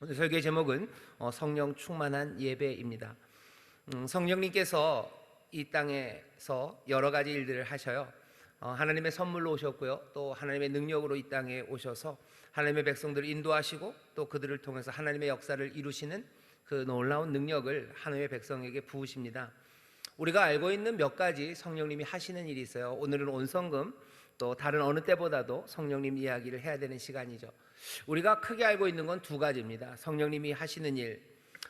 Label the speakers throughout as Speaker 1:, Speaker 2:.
Speaker 1: 오늘 설교의 제목은 성령 충만한 예배입니다. 성령님께서 이 땅에서 여러 가지 일들을 하셔요. 하나님의 선물로 오셨고요, 또 하나님의 능력으로 이 땅에 오셔서 하나님의 백성들을 인도하시고 또 그들을 통해서 하나님의 역사를 이루시는 그 놀라운 능력을 하나님의 백성에게 부으십니다. 우리가 알고 있는 몇 가지 성령님이 하시는 일이 있어요. 오늘은 온성금, 또 다른 어느 때보다도 성령님 이야기를 해야 되는 시간이죠. 우리가 크게 알고 있는 건 두 가지입니다. 성령님이 하시는 일,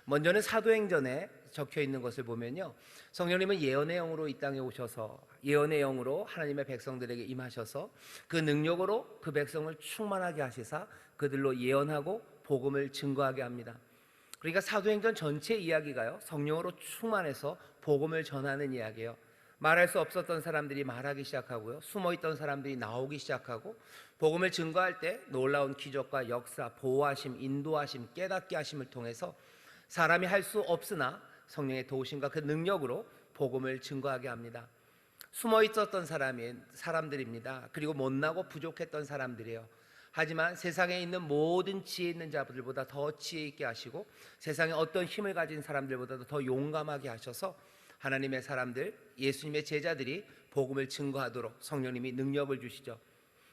Speaker 1: 먼저는 사도행전에 적혀 있는 것을 보면요, 성령님은 예언의 영으로 이 땅에 오셔서 예언의 영으로 하나님의 백성들에게 임하셔서 그 능력으로 그 백성을 충만하게 하시사 그들로 예언하고 복음을 증거하게 합니다. 그러니까 사도행전 전체 이야기가요, 성령으로 충만해서 복음을 전하는 이야기예요. 말할 수 없었던 사람들이 말하기 시작하고요, 숨어있던 사람들이 나오기 시작하고, 복음을 증거할 때 놀라운 기적과 역사, 보호하심, 인도하심, 깨닫게 하심을 통해서 사람이 할 수 없으나 성령의 도우심과 그 능력으로 복음을 증거하게 합니다. 숨어있었던 사람들입니다. 그리고 못나고 부족했던 사람들이에요. 하지만 세상에 있는 모든 지혜 있는 자들보다 더 지혜 있게 하시고 세상에 어떤 힘을 가진 사람들보다도 더 용감하게 하셔서 하나님의 사람들, 예수님의 제자들이 복음을 증거하도록 성령님이 능력을 주시죠.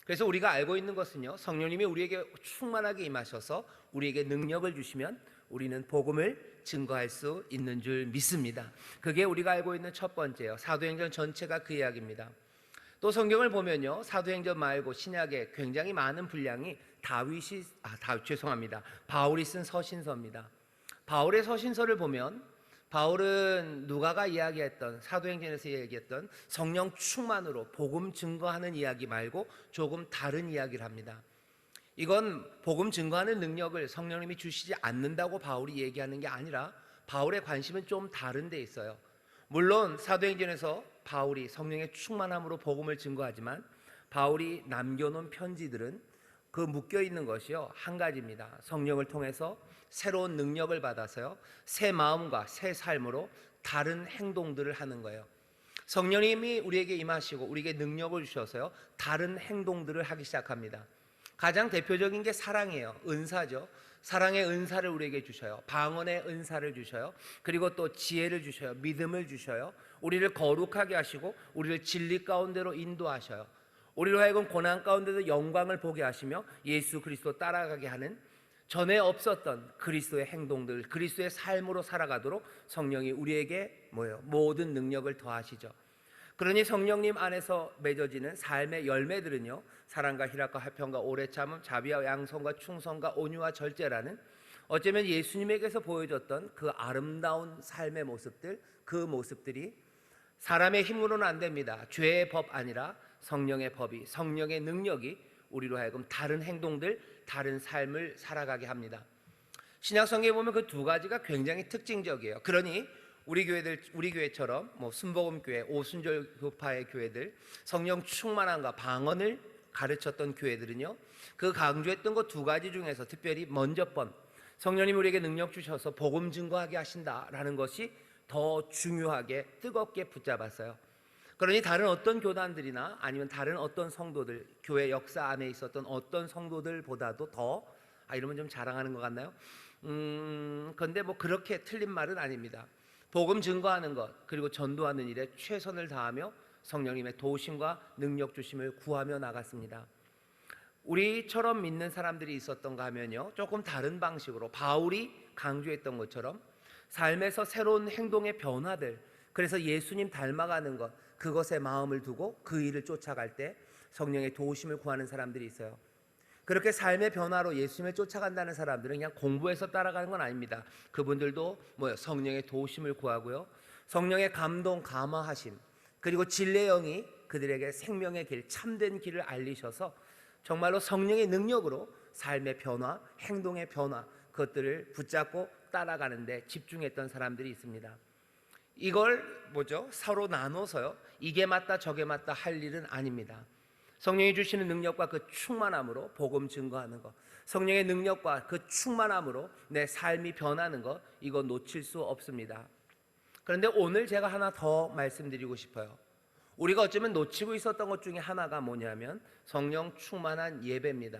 Speaker 1: 그래서 우리가 알고 있는 것은요, 성령님이 우리에게 충만하게 임하셔서 우리에게 능력을 주시면 우리는 복음을 증거할 수 있는 줄 믿습니다. 그게 우리가 알고 있는 첫 번째예요. 사도행전 전체가 그 이야기입니다. 또 성경을 보면요, 사도행전 말고 신약에 굉장히 많은 분량이 바울이 쓴 서신서입니다. 바울의 서신서를 보면 바울은 누가가 이야기했던, 사도행전에서 이야기했던 성령 충만으로 복음 증거하는 이야기 말고 조금 다른 이야기를 합니다. 이건 복음 증거하는 능력을 성령님이 주시지 않는다고 바울이 얘기하는 게 아니라 바울의 관심은 좀 다른 데 있어요. 물론 사도행전에서 바울이 성령의 충만함으로 복음을 증거하지만 바울이 남겨놓은 편지들은 그 묶여있는 것이요, 한 가지입니다. 성령을 통해서 새로운 능력을 받아서요, 새 마음과 새 삶으로 다른 행동들을 하는 거예요. 성령님이 우리에게 임하시고 우리에게 능력을 주셔서요, 다른 행동들을 하기 시작합니다. 가장 대표적인 게 사랑이에요. 은사죠. 사랑의 은사를 우리에게 주셔요. 방언의 은사를 주셔요. 그리고 또 지혜를 주셔요. 믿음을 주셔요. 우리를 거룩하게 하시고 우리를 진리 가운데로 인도하셔요. 우리로 하여금 고난 가운데도 영광을 보게 하시며 예수 그리스도 따라가게 하는, 전에 없었던 그리스도의 행동들, 그리스도의 삶으로 살아가도록 성령이 우리에게 모든 능력을 더하시죠. 그러니 성령님 안에서 맺어지는 삶의 열매들은요, 사랑과 희락과 화평과 오래 참음, 자비와 양성과 충성과 온유와 절제라는, 어쩌면 예수님에게서 보여줬던 그 아름다운 삶의 모습들, 그 모습들이 사람의 힘으로는 안 됩니다. 죄의 법 아니라 성령의 법이, 성령의 능력이 우리로 하여금 다른 행동들, 다른 삶을 살아가게 합니다. 신약 성경에 보면 그 두 가지가 굉장히 특징적이에요. 그러니 우리 교회처럼 순복음교회, 오순절 교파의 교회들, 성령 충만함과 방언을 가르쳤던 교회들은요, 그 강조했던 것 두 가지 중에서 특별히 먼저 번, 성령님 우리에게 능력 주셔서 복음 증거하게 하신다라는 것이 더 중요하게 뜨겁게 붙잡았어요. 그러니 다른 어떤 교단들이나 아니면 다른 어떤 성도들, 교회 역사 안에 있었던 어떤 성도들보다도 더, 이러면 좀 자랑하는 것 같나요? 그런데 그렇게 틀린 말은 아닙니다. 복음 증거하는 것, 그리고 전도하는 일에 최선을 다하며 성령님의 도우심과 능력 주심을 구하며 나갔습니다. 우리처럼 믿는 사람들이 있었던가 하면요, 조금 다른 방식으로 바울이 강조했던 것처럼 삶에서 새로운 행동의 변화들, 그래서 예수님 닮아가는 것, 그것에 마음을 두고 그 일을 쫓아갈 때 성령의 도우심을 구하는 사람들이 있어요. 그렇게 삶의 변화로 예수님을 쫓아간다는 사람들은 그냥 공부해서 따라가는 건 아닙니다. 그분들도 성령의 도우심을 구하고요, 성령의 감동, 감화하심, 그리고 진리의 영이 그들에게 생명의 길, 참된 길을 알리셔서 정말로 성령의 능력으로 삶의 변화, 행동의 변화, 그것들을 붙잡고 따라가는 데 집중했던 사람들이 있습니다. 이걸 서로 나눠서요, 이게 맞다 저게 맞다 할 일은 아닙니다. 성령이 주시는 능력과 그 충만함으로 복음 증거하는 것, 성령의 능력과 그 충만함으로 내 삶이 변하는 것, 이거 놓칠 수 없습니다. 그런데 오늘 제가 하나 더 말씀드리고 싶어요. 우리가 어쩌면 놓치고 있었던 것 중에 하나가 뭐냐면 성령 충만한 예배입니다.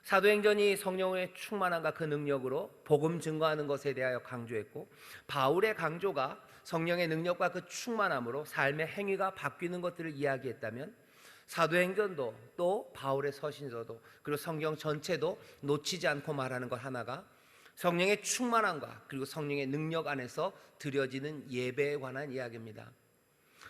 Speaker 1: 사도행전이 성령의 충만함과 그 능력으로 복음 증거하는 것에 대하여 강조했고, 바울의 강조가 성령의 능력과 그 충만함으로 삶의 행위가 바뀌는 것들을 이야기했다면, 사도행전도 또 바울의 서신서도 그리고 성경 전체도 놓치지 않고 말하는 것 하나가 성령의 충만함과 그리고 성령의 능력 안에서 드려지는 예배에 관한 이야기입니다.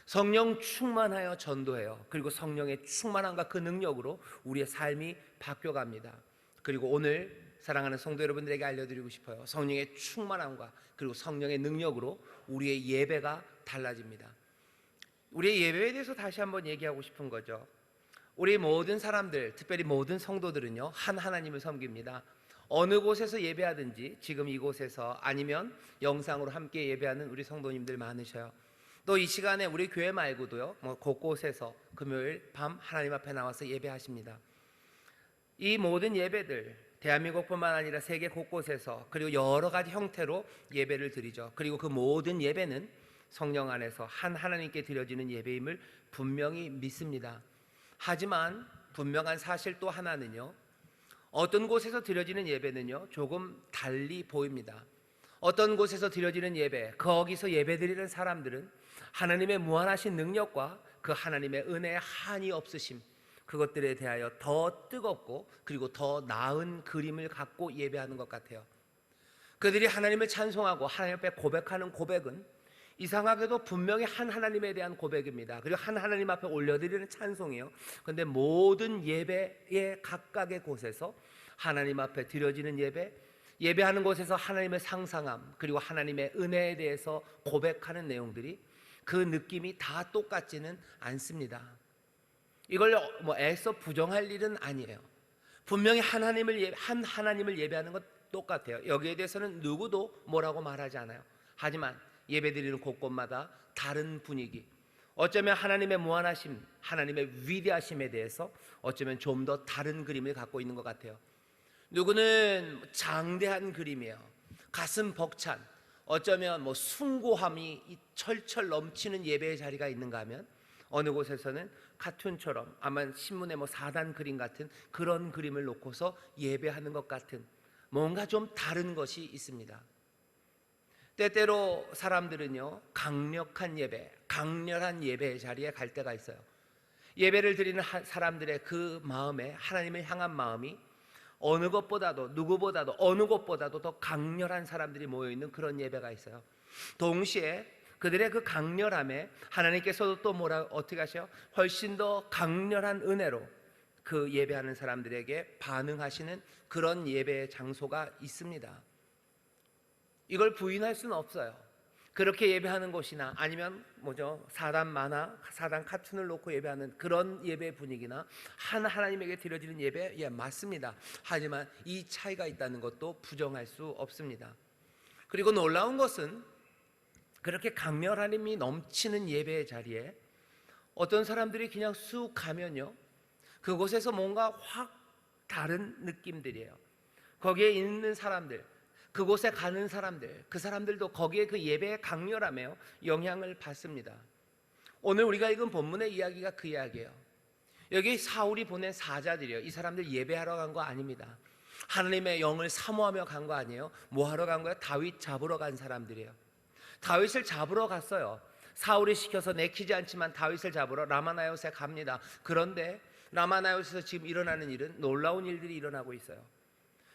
Speaker 1: 성령 충만하여 전도해요. 그리고 성령의 충만함과 그 능력으로 우리의 삶이 바뀌어갑니다. 그리고 오늘 사랑하는 성도 여러분들에게 알려드리고 싶어요. 성령의 충만함과 그리고 성령의 능력으로 우리의 예배가 달라집니다. 우리의 예배에 대해서 다시 한번 얘기하고 싶은 거죠. 우리 모든 사람들, 특별히 모든 성도들은요, 한 하나님을 섬깁니다. 어느 곳에서 예배하든지 지금 이곳에서 아니면 영상으로 함께 예배하는 우리 성도님들 많으셔요. 또 이 시간에 우리 교회 말고도요, 곳곳에서 금요일 밤 하나님 앞에 나와서 예배하십니다. 이 모든 예배들 대한민국뿐만 아니라 세계 곳곳에서 그리고 여러 가지 형태로 예배를 드리죠. 그리고 그 모든 예배는 성령 안에서 한 하나님께 드려지는 예배임을 분명히 믿습니다. 하지만 분명한 사실 또 하나는요, 어떤 곳에서 드려지는 예배는요 조금 달리 보입니다. 어떤 곳에서 드려지는 예배, 거기서 예배드리는 사람들은 하나님의 무한하신 능력과 그 하나님의 은혜의 한이 없으심, 그것들에 대하여 더 뜨겁고 그리고 더 나은 그림을 갖고 예배하는 것 같아요. 그들이 하나님을 찬송하고 하나님 앞에 고백하는 고백은 이상하게도 분명히 한 하나님에 대한 고백입니다. 그리고 한 하나님 앞에 올려드리는 찬송이에요. 그런데 모든 예배의 각각의 곳에서 하나님 앞에 드려지는 예배하는 곳에서 하나님의 상상함 그리고 하나님의 은혜에 대해서 고백하는 내용들이 그 느낌이 다 똑같지는 않습니다. 이걸 애써 부정할 일은 아니에요. 분명히 한 하나님을 예배하는 건 똑같아요. 여기에 대해서는 누구도 뭐라고 말하지 않아요. 하지만 예배드리는 곳곳마다 다른 분위기, 어쩌면 하나님의 무한하심, 하나님의 위대하심에 대해서 어쩌면 좀 더 다른 그림을 갖고 있는 것 같아요. 누구는 장대한 그림이에요. 가슴 벅찬, 어쩌면 숭고함이 철철 넘치는 예배의 자리가 있는가 하면 어느 곳에서는 카툰처럼 아마 신문에 4단 그림 같은 그런 그림을 놓고서 예배하는 것 같은 뭔가 좀 다른 것이 있습니다. 때때로 사람들은요 강력한 예배, 강렬한 예배의 자리에 갈 때가 있어요. 예배를 드리는 사람들의 그 마음에, 하나님을 향한 마음이 어느 것보다도 누구보다도 어느 곳보다도 더 강렬한 사람들이 모여있는 그런 예배가 있어요. 동시에 그들의 그 강렬함에 하나님께서도 또 어떻게 하셔요? 훨씬 더 강렬한 은혜로 그 예배하는 사람들에게 반응하시는 그런 예배의 장소가 있습니다. 이걸 부인할 수는 없어요. 그렇게 예배하는 곳이나 아니면 사단 만화, 사단 카툰을 놓고 예배하는 그런 예배 분위기나 하나님에게 드려지는 예배, 맞습니다. 하지만 이 차이가 있다는 것도 부정할 수 없습니다. 그리고 놀라운 것은 그렇게 강렬함이 넘치는 예배의 자리에 어떤 사람들이 그냥 쑥 가면요 그곳에서 뭔가 확 다른 느낌들이에요. 거기에 있는 사람들, 그곳에 가는 사람들, 그 사람들도 거기에 그 예배의 강렬함에 영향을 받습니다. 오늘 우리가 읽은 본문의 이야기가 그 이야기예요. 여기 사울이 보낸 사자들이에요. 이 사람들 예배하러 간 거 아닙니다. 하나님의 영을 사모하며 간 거 아니에요. 뭐 하러 간 거예요? 다윗 잡으러 간 사람들이에요. 다윗을 잡으러 갔어요. 사울이 시켜서 내키지 않지만 다윗을 잡으러 라마나요스에 갑니다. 그런데 라마나요스에서 지금 일어나는 일은 놀라운 일들이 일어나고 있어요.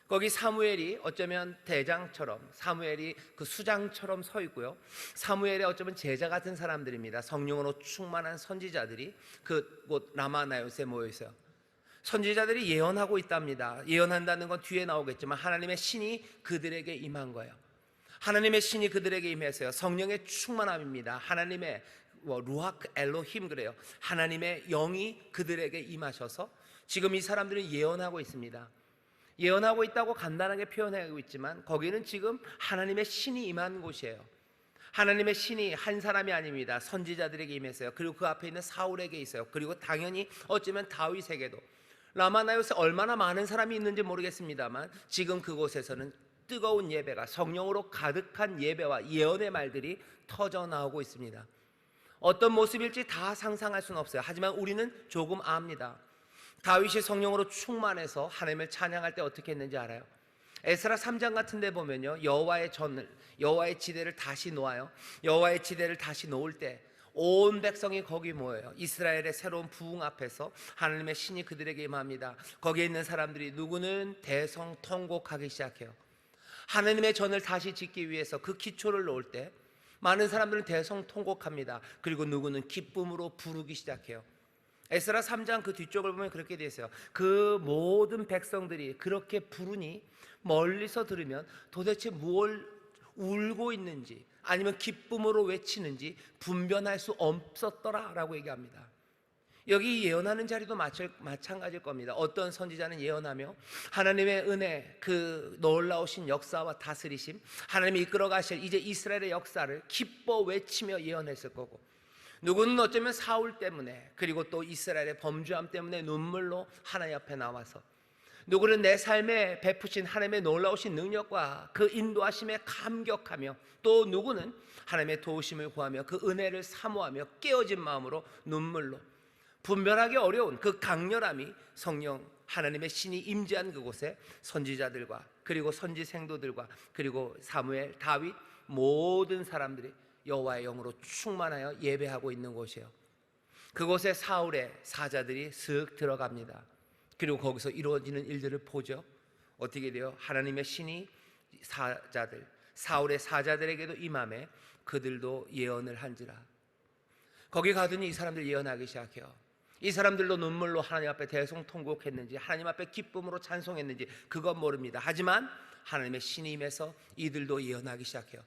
Speaker 1: 거기 사무엘이 어쩌면 대장처럼, 사무엘이 그 수장처럼 서 있고요. 사무엘의 어쩌면 제자 같은 사람들입니다. 성령으로 충만한 선지자들이 그곳 라마나요스에 모여 있어요. 선지자들이 예언하고 있답니다. 예언한다는 건 뒤에 나오겠지만 하나님의 신이 그들에게 임한 거예요. 하나님의 신이 그들에게 임했어요. 성령의 충만함입니다. 하나님의 루아크 엘로힘 그래요. 하나님의 영이 그들에게 임하셔서 지금 이 사람들은 예언하고 있습니다. 예언하고 있다고 간단하게 표현하고 있지만 거기는 지금 하나님의 신이 임한 곳이에요. 하나님의 신이 한 사람이 아닙니다. 선지자들에게 임했어요. 그리고 그 앞에 있는 사울에게 있어요. 그리고 당연히 어쩌면 다윗에게도. 라마나요스에 얼마나 많은 사람이 있는지 모르겠습니다만 지금 그곳에서는 뜨거운 예배가, 성령으로 가득한 예배와 예언의 말들이 터져 나오고 있습니다. 어떤 모습일지 다 상상할 수는 없어요. 하지만 우리는 조금 압니다. 다윗이 성령으로 충만해서 하나님을 찬양할 때 어떻게 했는지 알아요? 에스라 3장 같은 데 보면요, 여호와의 지대를 다시 놓아요. 여호와의 지대를 다시 놓을 때 온 백성이 거기 모여요. 이스라엘의 새로운 부흥 앞에서 하나님의 신이 그들에게 임합니다. 거기에 있는 사람들이 누구는 대성통곡하기 시작해요. 하나님의 전을 다시 짓기 위해서 그 기초를 놓을 때 많은 사람들은 대성통곡합니다. 그리고 누구는 기쁨으로 부르기 시작해요. 에스라 3장 그 뒤쪽을 보면 그렇게 되어 있어요. 그 모든 백성들이 그렇게 부르니 멀리서 들으면 도대체 무엇을 울고 있는지 아니면 기쁨으로 외치는지 분별할 수 없었더라 라고 얘기합니다. 여기 예언하는 자리도 마찬가지일 겁니다. 어떤 선지자는 예언하며 하나님의 은혜, 그 놀라우신 역사와 다스리심, 하나님이 이끌어 가실 이제 이스라엘의 역사를 기뻐 외치며 예언했을 거고, 누구는 어쩌면 사울 때문에 그리고 또 이스라엘의 범죄함 때문에 눈물로 하나님 앞에 나와서, 누구는 내 삶에 베푸신 하나님의 놀라우신 능력과 그 인도하심에 감격하며, 또 누구는 하나님의 도우심을 구하며 그 은혜를 사모하며 깨어진 마음으로 눈물로, 분별하기 어려운 그 강렬함이 성령 하나님의 신이 임재한 그곳에 선지자들과 그리고 선지 생도들과 그리고 사무엘, 다윗 모든 사람들이 여호와의 영으로 충만하여 예배하고 있는 곳이에요. 그곳에 사울의 사자들이 슥 들어갑니다. 그리고 거기서 이루어지는 일들을 보죠. 어떻게 돼요? 하나님의 신이 사자들, 사울의 사자들에게도 임함에 그들도 예언을 한지라. 거기 가더니 이 사람들 예언하기 시작해요. 이 사람들도 눈물로 하나님 앞에 대성통곡했는지 하나님 앞에 기쁨으로 찬송했는지 그건 모릅니다. 하지만 하나님의 신이 임해서 이들도 예언하기 시작해요.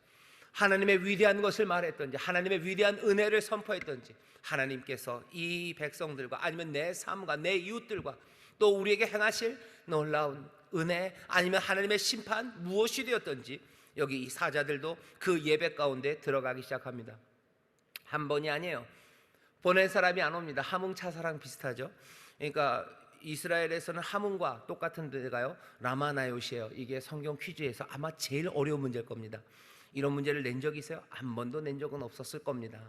Speaker 1: 하나님의 위대한 것을 말했던지 하나님의 위대한 은혜를 선포했던지 하나님께서 이 백성들과 아니면 내 삶과 내 이웃들과 또 우리에게 행하실 놀라운 은혜 아니면 하나님의 심판 무엇이 되었던지 여기 이 사자들도 그 예배 가운데 들어가기 시작합니다. 한 번이 아니에요. 보낸 사람이 안 옵니다. 하문 차사랑 비슷하죠. 그러니까 이스라엘에서는 하문과 똑같은 데가요, 라마나요시예요. 이게 성경 퀴즈에서 아마 제일 어려운 문제일 겁니다. 이런 문제를 낸 적이 있어요? 한 번도 낸 적은 없었을 겁니다.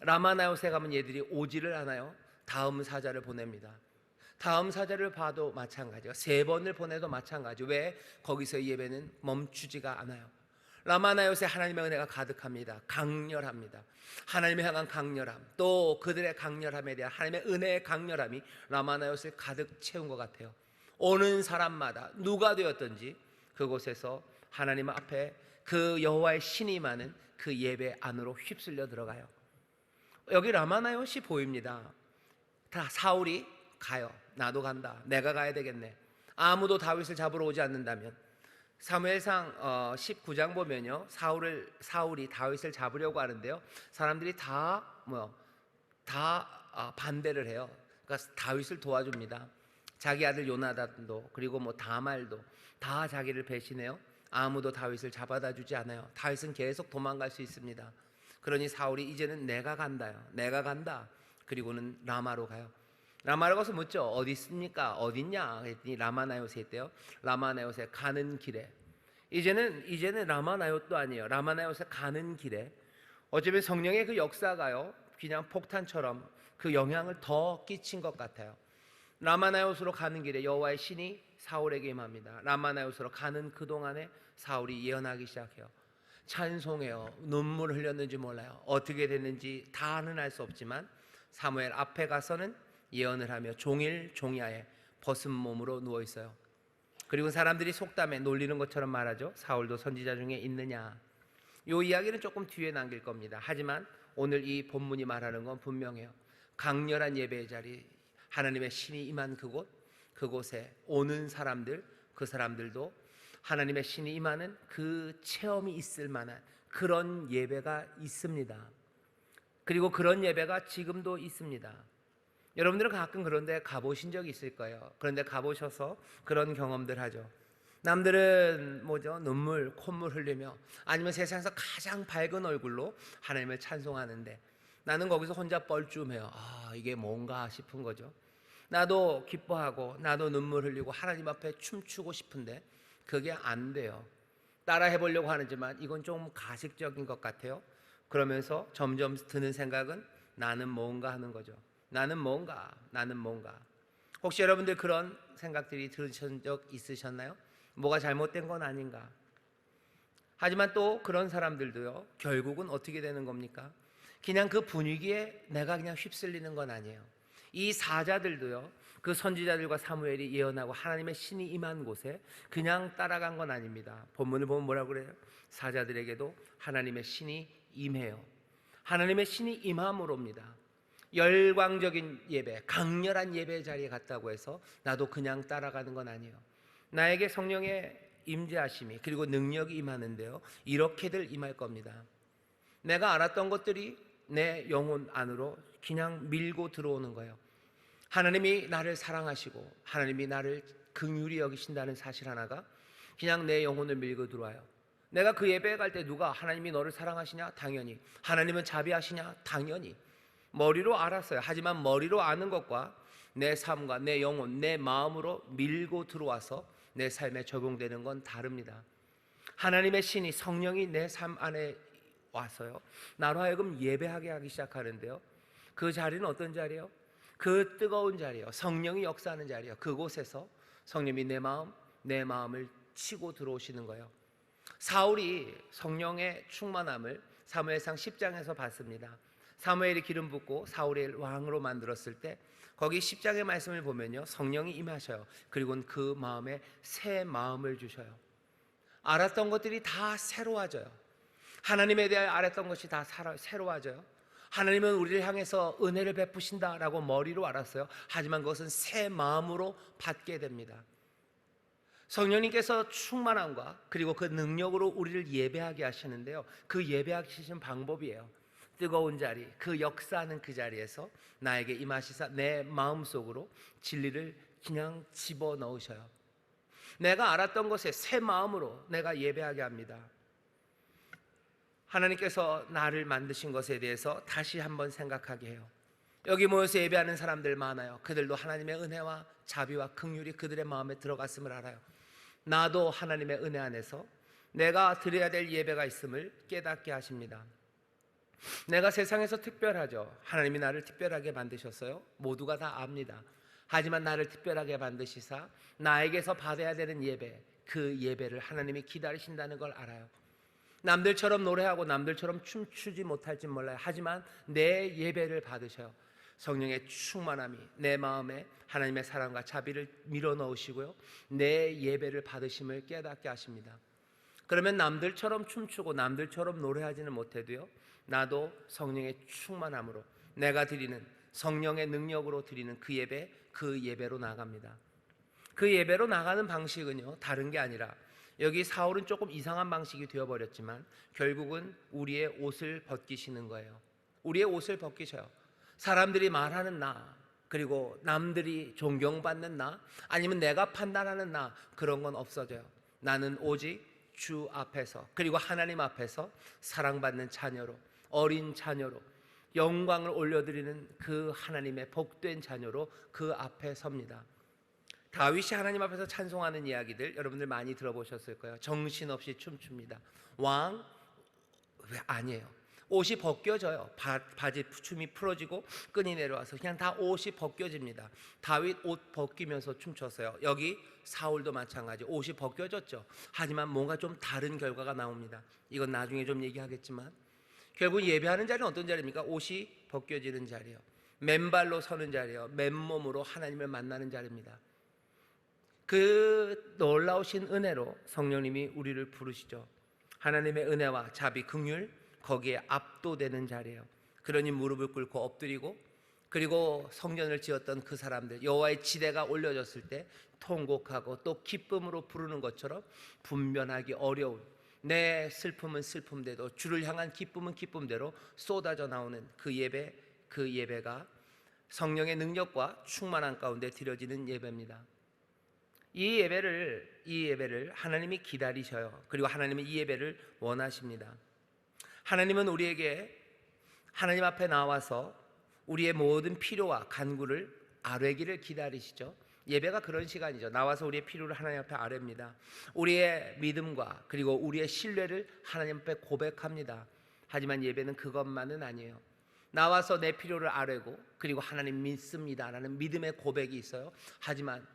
Speaker 1: 라마나요시에 가면 얘들이 오지를 않아요. 다음 사자를 보냅니다. 다음 사자를 봐도 마찬가지예요. 3번을 보내도 마찬가지. 왜? 거기서 예배는 멈추지가 않아요. 라마나요시에 하나님의 은혜가 가득합니다. 강렬합니다. 하나님을 향한 강렬함, 또 그들의 강렬함에 대한 하나님의 은혜의 강렬함이 라마나요시를 가득 채운 것 같아요. 오는 사람마다 누가 되었든지 그곳에서 하나님 앞에 그 여호와의 신이 임하는 그 예배 안으로 휩쓸려 들어가요. 여기 라마나요시 보입니다. 다 사울이 가요. 나도 간다. 내가 가야 되겠네. 아무도 다윗을 잡으러 오지 않는다면, 사무엘상 19장 보면요, 사울이 다윗을 잡으려고 하는데요, 사람들이 다 반대를 해요. 그러니까 다윗을 도와줍니다. 자기 아들 요나단도 그리고 다말도 다 자기를 배신해요. 아무도 다윗을 잡아다 주지 않아요. 다윗은 계속 도망갈 수 있습니다. 그러니 사울이 이제는 내가 간다요. 내가 간다. 그리고는 라마로 가요. 라마로 가서 묻죠. 어디 있습니까? 어딨냐? 그랬더니 라마나요스에 있대요. 라마나요스에 가는 길에, 이제는 라마나요스도 아니에요. 라마나요스에 가는 길에 어쩌면 성령의 그 역사가요, 그냥 폭탄처럼 그 영향을 더 끼친 것 같아요. 라마나요스로 가는 길에 여호와의 신이 사울에게 임합니다. 라마나요스로 가는 그동안에 사울이 예언하기 시작해요. 찬송해요. 눈물 흘렸는지 몰라요. 어떻게 됐는지 다는 알 수 없지만 사무엘 앞에 가서는 예언을 하며 종일 종야에 벗은 몸으로 누워 있어요. 그리고 사람들이 속담에 놀리는 것처럼 말하죠. 사울도 선지자 중에 있느냐. 이 이야기는 조금 뒤에 남길 겁니다. 하지만 오늘 이 본문이 말하는 건 분명해요. 강렬한 예배의 자리, 하나님의 신이 임한 그곳에 오는 사람들, 그 사람들도 하나님의 신이 임하는 그 체험이 있을 만한 그런 예배가 있습니다. 그리고 그런 예배가 지금도 있습니다. 여러분들은 가끔 그런 데 가보신 적이 있을 거예요. 그런데 가보셔서 그런 경험들 하죠. 남들은 눈물, 콧물 흘리며 아니면 세상에서 가장 밝은 얼굴로 하나님을 찬송하는데 나는 거기서 혼자 뻘쭘해요. 이게 뭔가 싶은 거죠. 나도 기뻐하고 나도 눈물 흘리고 하나님 앞에 춤추고 싶은데 그게 안 돼요. 따라 해보려고 하지만 이건 좀 가식적인 것 같아요. 그러면서 점점 드는 생각은 나는 뭔가 하는 거죠. 나는 뭔가. 혹시 여러분들 그런 생각들이 들으신 적 있으셨나요? 뭐가 잘못된 건 아닌가? 하지만 또 그런 사람들도요, 결국은 어떻게 되는 겁니까? 그냥 그 분위기에 내가 그냥 휩쓸리는 건 아니에요. 이 사자들도요, 그 선지자들과 사무엘이 예언하고 하나님의 신이 임한 곳에 그냥 따라간 건 아닙니다. 본문을 보면 뭐라고 그래요? 사자들에게도 하나님의 신이 임해요. 하나님의 신이 임함으로입니다. 열광적인 예배, 강렬한 예배 자리에 갔다고 해서 나도 그냥 따라가는 건 아니에요. 나에게 성령의 임재하심이 그리고 능력이 임하는데요, 이렇게들 임할 겁니다. 내가 알았던 것들이 내 영혼 안으로 그냥 밀고 들어오는 거예요. 하나님이 나를 사랑하시고 하나님이 나를 긍휼히 여기신다는 사실 하나가 그냥 내 영혼을 밀고 들어와요. 내가 그 예배에 갈 때 누가 하나님이 너를 사랑하시냐? 당연히. 하나님은 자비하시냐? 당연히. 머리로 알았어요. 하지만 머리로 아는 것과 내 삶과 내 영혼, 내 마음으로 밀고 들어와서 내 삶에 적용되는 건 다릅니다. 하나님의 신이, 성령이 내 삶 안에 와서요, 나로 하여금 예배하게 하기 시작하는데요, 그 자리는 어떤 자리예요? 그 뜨거운 자리예요. 성령이 역사하는 자리예요. 그곳에서 성령이 내 마음을 치고 들어오시는 거예요. 사울이 성령의 충만함을 사무엘상 10장에서 봤습니다. 사무엘이 기름 붓고 사울을 왕으로 만들었을 때 거기 10장의 말씀을 보면요, 성령이 임하셔요. 그리고는 그 마음에 새 마음을 주셔요. 알았던 것들이 다 새로워져요. 하나님에 대해 알았던 것이 다 새로워져요. 하나님은 우리를 향해서 은혜를 베푸신다라고 머리로 알았어요. 하지만 그것은 새 마음으로 받게 됩니다. 성령님께서 충만함과 그리고 그 능력으로 우리를 예배하게 하시는데요, 그 예배하시는 방법이에요. 뜨거운 자리, 그 역사하는 그 자리에서 나에게 임하시사 내 마음속으로 진리를 그냥 집어넣으셔요. 내가 알았던 것에 새 마음으로 내가 예배하게 합니다. 하나님께서 나를 만드신 것에 대해서 다시 한번 생각하게 해요. 여기 모여서 예배하는 사람들 많아요. 그들도 하나님의 은혜와 자비와 긍휼이 그들의 마음에 들어갔음을 알아요. 나도 하나님의 은혜 안에서 내가 드려야 될 예배가 있음을 깨닫게 하십니다. 내가 세상에서 특별하죠. 하나님이 나를 특별하게 만드셨어요. 모두가 다 압니다. 하지만 나를 특별하게 만드시사 나에게서 받아야 되는 예배, 그 예배를 하나님이 기다리신다는 걸 알아요. 남들처럼 노래하고 남들처럼 춤추지 못할지 몰라요. 하지만 내 예배를 받으셔요. 성령의 충만함이 내 마음에 하나님의 사랑과 자비를 밀어넣으시고요, 내 예배를 받으심을 깨닫게 하십니다. 그러면 남들처럼 춤추고 남들처럼 노래하지는 못해도요, 나도 성령의 충만함으로 내가 드리는 성령의 능력으로 드리는 그 예배로 나갑니다. 그 예배로 나가는 방식은요, 다른 게 아니라 여기 사울은 조금 이상한 방식이 되어버렸지만 결국은 우리의 옷을 벗기시는 거예요. 우리의 옷을 벗기셔요. 사람들이 말하는 나, 그리고 남들이 존경받는 나, 아니면 내가 판단하는 나, 그런 건 없어져요. 나는 오직 주 앞에서, 그리고 하나님 앞에서 사랑받는 자녀로, 어린 자녀로, 영광을 올려드리는 그 하나님의 복된 자녀로 그 앞에 섭니다. 다윗이 하나님 앞에서 찬송하는 이야기들 여러분들 많이 들어보셨을 거예요. 정신없이 춤춥니다. 왕? 왜 아니에요. 옷이 벗겨져요. 바지 춤이 풀어지고 끈이 내려와서 그냥 다 옷이 벗겨집니다. 다윗 옷 벗기면서 춤췄어요. 여기 사울도 마찬가지, 옷이 벗겨졌죠. 하지만 뭔가 좀 다른 결과가 나옵니다. 이건 나중에 좀 얘기하겠지만 결국 예배하는 자리는 어떤 자리입니까? 옷이 벗겨지는 자리예요. 맨발로 서는 자리예요. 맨몸으로 하나님을 만나는 자리입니다. 그 놀라우신 은혜로 성령님이 우리를 부르시죠. 하나님의 은혜와 자비, 긍휼, 거기에 압도되는 자리예요. 그러니 무릎을 꿇고 엎드리고, 그리고 성전을 지었던 그 사람들, 여호와의 지대가 올려졌을 때 통곡하고 또 기쁨으로 부르는 것처럼 분별하기 어려운, 내 슬픔은 슬픔대로 주를 향한 기쁨은 기쁨대로 쏟아져 나오는 그 예배가 성령의 능력과 충만한 가운데 드려지는 예배입니다. 이 예배를 하나님이 기다리셔요. 그리고 하나님은 이 예배를 원하십니다. 하나님은 우리에게 하나님 앞에 나와서 우리의 모든 필요와 간구를 아뢰기를 기다리시죠. 예배가 그런 시간이죠. 나와서 우리의 필요를 하나님 앞에 아뢰입니다. 우리의 믿음과 그리고 우리의 신뢰를 하나님 앞에 고백합니다. 하지만 예배는 그것만은 아니에요. 나와서 내 필요를 아뢰고 그리고 하나님 믿습니다라는 믿음의 고백이 있어요. 하지만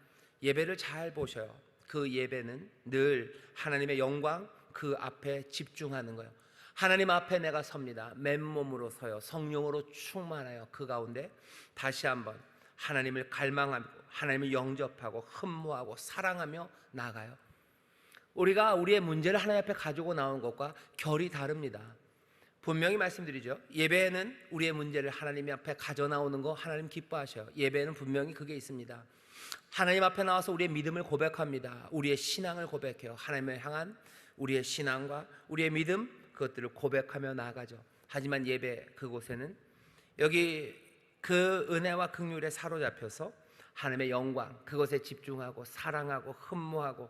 Speaker 1: 예배를 잘 보셔요. 그 예배는 늘 하나님의 영광 그 앞에 집중하는 거예요. 하나님 앞에 내가 섭니다. 맨몸으로 서요. 성령으로 충만하여 그 가운데 다시 한번 하나님을 갈망하고 하나님을 영접하고 흠모하고 사랑하며 나아가요. 우리가 우리의 문제를 하나님 앞에 가지고 나오는 것과 결이 다릅니다. 분명히 말씀드리죠. 예배에는 우리의 문제를 하나님 앞에 가져 나오는 거 하나님 기뻐하셔요. 예배에는 분명히 그게 있습니다. 하나님 앞에 나와서 우리의 믿음을 고백합니다. 우리의 신앙을 고백해요. 하나님을 향한 우리의 신앙과 우리의 믿음 그것들을 고백하며 나아가죠. 하지만 예배 그곳에는 여기 그 은혜와 긍휼에 사로잡혀서 하나님의 영광 그것에 집중하고 사랑하고 흠모하고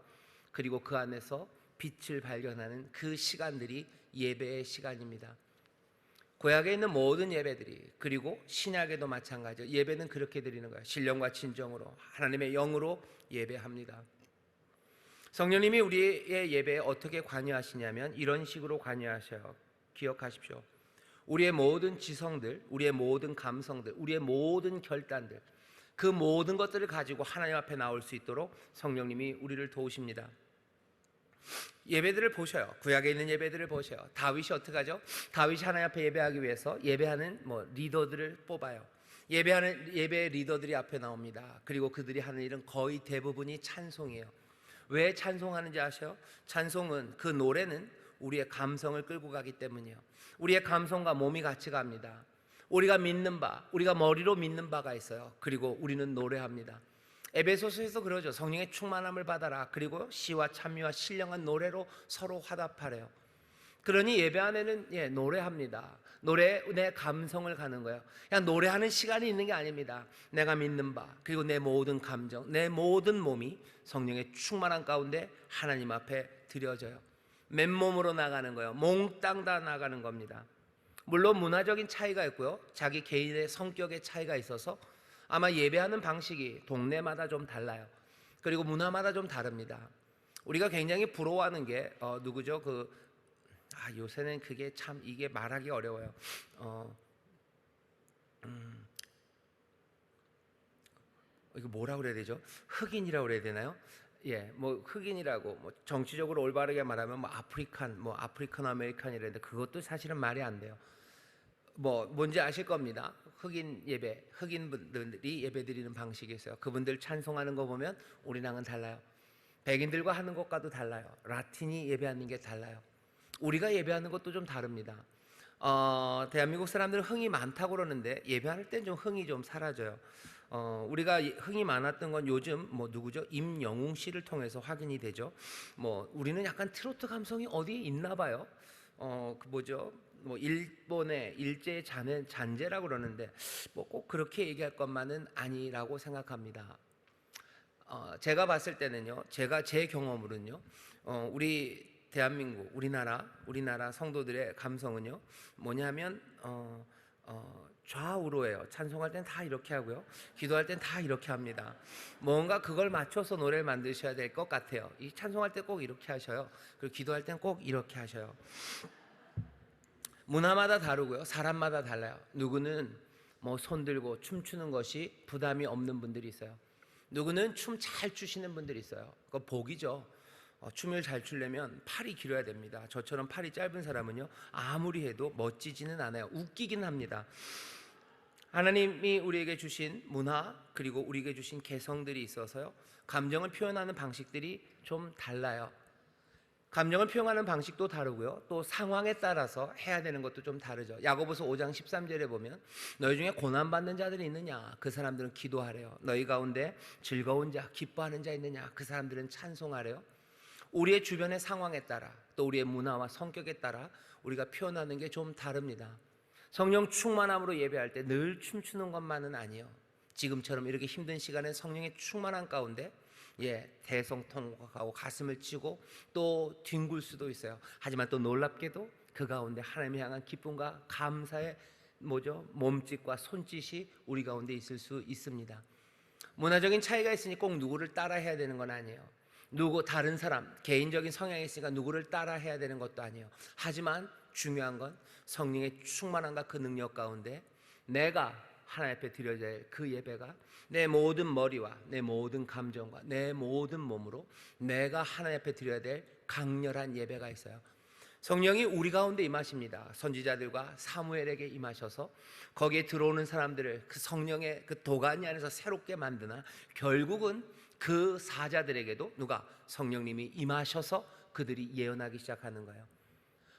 Speaker 1: 그리고 그 안에서 빛을 발견하는 그 시간들이 예배의 시간입니다. 구약에 있는 모든 예배들이 그리고 신약에도 마찬가지죠. 예배는 그렇게 드리는 거예요. 신령과 진정으로 하나님의 영으로 예배합니다. 성령님이 우리의 예배에 어떻게 관여하시냐면 이런 식으로 관여하셔요. 기억하십시오. 우리의 모든 지성들, 우리의 모든 감성들, 우리의 모든 결단들 그 모든 것들을 가지고 하나님 앞에 나올 수 있도록 성령님이 우리를 도우십니다. 예배들을 보셔요. 구약에 있는 예배들을 보셔요. 다윗이 어떻게 하죠? 다윗이 하나님 앞에 예배하기 위해서 예배하는 리더들을 뽑아요. 예배 리더들이 앞에 나옵니다. 그리고 그들이 하는 일은 거의 대부분이 찬송이에요. 왜 찬송하는지 아세요? 찬송은 그 노래는 우리의 감성을 끌고 가기 때문이에요. 우리의 감성과 몸이 같이 갑니다. 우리가 믿는 바, 우리가 머리로 믿는 바가 있어요. 그리고 우리는 노래합니다. 에베소서에서 그러죠. 성령의 충만함을 받아라. 그리고 시와 찬미와 신령한 노래로 서로 화답하래요. 그러니 예배 안에는 노래합니다. 노래 내 감성을 가는 거예요. 그냥 노래하는 시간이 있는 게 아닙니다. 내가 믿는 바 그리고 내 모든 감정, 내 모든 몸이 성령의 충만한 가운데 하나님 앞에 드려져요. 맨몸으로 나가는 거예요. 몽땅 다 나가는 겁니다. 물론 문화적인 차이가 있고요. 자기 개인의 성격의 차이가 있어서 아마 예배하는 방식이 동네마다 좀 달라요. 그리고 문화마다 좀 다릅니다. 우리가 굉장히 부러워하는 게 누구죠? 요새는 그게 참 이게 말하기 어려워요. 이거 뭐라고 그래야 되죠? 흑인이라고 그래야 되나요? 흑인이라고 정치적으로 올바르게 말하면 아프리칸 아메리칸이라는데 그것도 사실은 말이 안 돼요. 뭔지 아실 겁니다. 흑인분들이 예배 드리는 방식이 있어요. 그분들 찬송하는 거 보면 우리랑은 달라요. 백인들과 하는 것과도 달라요. 라틴이 예배하는 게 달라요. 우리가 예배하는 것도 좀 다릅니다. 대한민국 사람들은 흥이 많다고 그러는데 예배할 땐 좀 흥이 좀 사라져요. 우리가 흥이 많았던 건 요즘 누구죠? 임영웅 씨를 통해서 확인이 되죠. 우리는 약간 트로트 감성이 어디에 있나 봐요. 일본의 일제 잔재라고 그러는데 꼭 그렇게 얘기할 것만은 아니라고 생각합니다. 제가 봤을 때는요, 제 경험으로는요, 우리 대한민국, 우리나라 성도들의 감성은요, 뭐냐면 좌우로예요. 찬송할 땐 다 이렇게 하고요, 기도할 땐 다 이렇게 합니다. 뭔가 그걸 맞춰서 노래를 만드셔야 될 것 같아요. 이 찬송할 때 꼭 이렇게 하셔요. 그리고 기도할 땐 꼭 이렇게 하셔요. 문화마다 다르고요, 사람마다 달라요. 누구는 손들고 춤추는 것이 부담이 없는 분들이 있어요. 누구는 춤 잘 추시는 분들이 있어요. 그거 복이죠. 춤을 잘 추려면 팔이 길어야 됩니다. 저처럼 팔이 짧은 사람은요, 아무리 해도 멋지지는 않아요. 웃기긴 합니다. 하나님이 우리에게 주신 문화 그리고 우리에게 주신 개성들이 있어서요, 감정을 표현하는 방식들이 좀 달라요. 감정을 표현하는 방식도 다르고요, 또 상황에 따라서 해야 되는 것도 좀 다르죠. 야고보서 5장 13절에 보면 너희 중에 고난받는 자들이 있느냐? 그 사람들은 기도하래요. 너희 가운데 즐거운 자, 기뻐하는 자 있느냐? 그 사람들은 찬송하래요. 우리의 주변의 상황에 따라 또 우리의 문화와 성격에 따라 우리가 표현하는 게 좀 다릅니다. 성령 충만함으로 예배할 때 늘 춤추는 것만은 아니에요. 지금처럼 이렇게 힘든 시간에 성령의 충만한 가운데 대성통곡하고 가슴을 치고 또 뒹굴 수도 있어요. 하지만 또 놀랍게도 그 가운데 하나님을 향한 기쁨과 감사의 몸짓과 손짓이 우리 가운데 있을 수 있습니다. 문화적인 차이가 있으니 꼭 누구를 따라 해야 되는 건 아니에요. 다른 사람 개인적인 성향이 있으니까 누구를 따라 해야 되는 것도 아니에요. 하지만 중요한 건 성령의 충만함과 그 능력 가운데 내가 하나님 앞에 드려야 할 그 예배가 내 모든 머리와 내 모든 감정과 내 모든 몸으로 내가 하나님 앞에 드려야 될 강렬한 예배가 있어요. 성령이 우리 가운데 임하십니다. 선지자들과 사무엘에게 임하셔서 거기에 들어오는 사람들을 그 성령의 그 도가니 안에서 새롭게 만드나 결국은 그 사자들에게도 누가? 성령님이 임하셔서 그들이 예언하기 시작하는 거예요.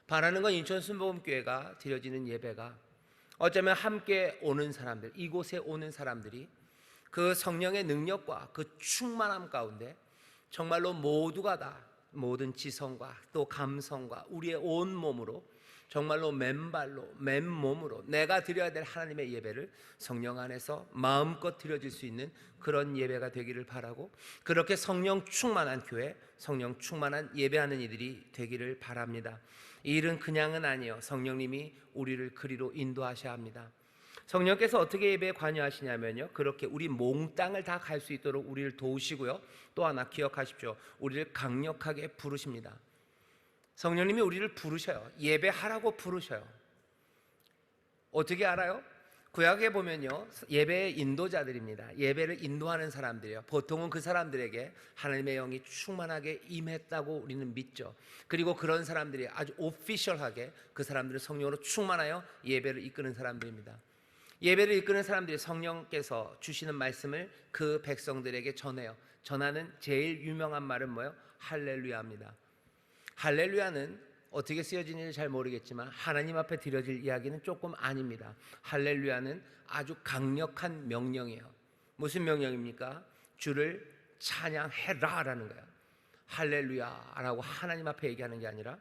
Speaker 1: 바라는 건 인천 순복음교회가 드려지는 예배가 어쩌면 함께 오는 사람들, 이곳에 오는 사람들이 그 성령의 능력과 그 충만함 가운데 정말로 모두가 다 모든 지성과 또 감성과 우리의 온 몸으로 정말로 맨발로 맨몸으로 내가 드려야 될 하나님의 예배를 성령 안에서 마음껏 드려질 수 있는 그런 예배가 되기를 바라고, 그렇게 성령 충만한 교회, 성령 충만한 예배하는 이들이 되기를 바랍니다. 이 일은 그냥은 아니에요. 성령님이 우리를 그리로 인도하셔야 합니다. 성령께서 어떻게 예배에 관여하시냐면요, 그렇게 우리 몽땅을 다 갈 수 있도록 우리를 도우시고요, 또 하나 기억하십시오. 우리를 강력하게 부르십니다. 성령님이 우리를 부르셔요. 예배하라고 부르셔요. 어떻게 알아요? 구약에 보면요, 예배의 인도자들입니다. 예배를 인도하는 사람들이에요. 보통은 그 사람들에게 하나님의 영이 충만하게 임했다고 우리는 믿죠. 그리고 그런 사람들이 아주 오피셜하게 그 사람들을 성령으로 충만하여 예배를 이끄는 사람들입니다. 예배를 이끄는 사람들이 성령께서 주시는 말씀을 그 백성들에게 전해요. 전하는 제일 유명한 말은 뭐예요? 할렐루야입니다. 할렐루야는 어떻게 쓰여지는지 잘 모르겠지만 하나님 앞에 드려질 이야기는 조금 아닙니다. 할렐루야는 아주 강력한 명령이에요. 무슨 명령입니까? 주를 찬양해라라는 거예요. 할렐루야라고 하나님 앞에 얘기하는 게 아니라,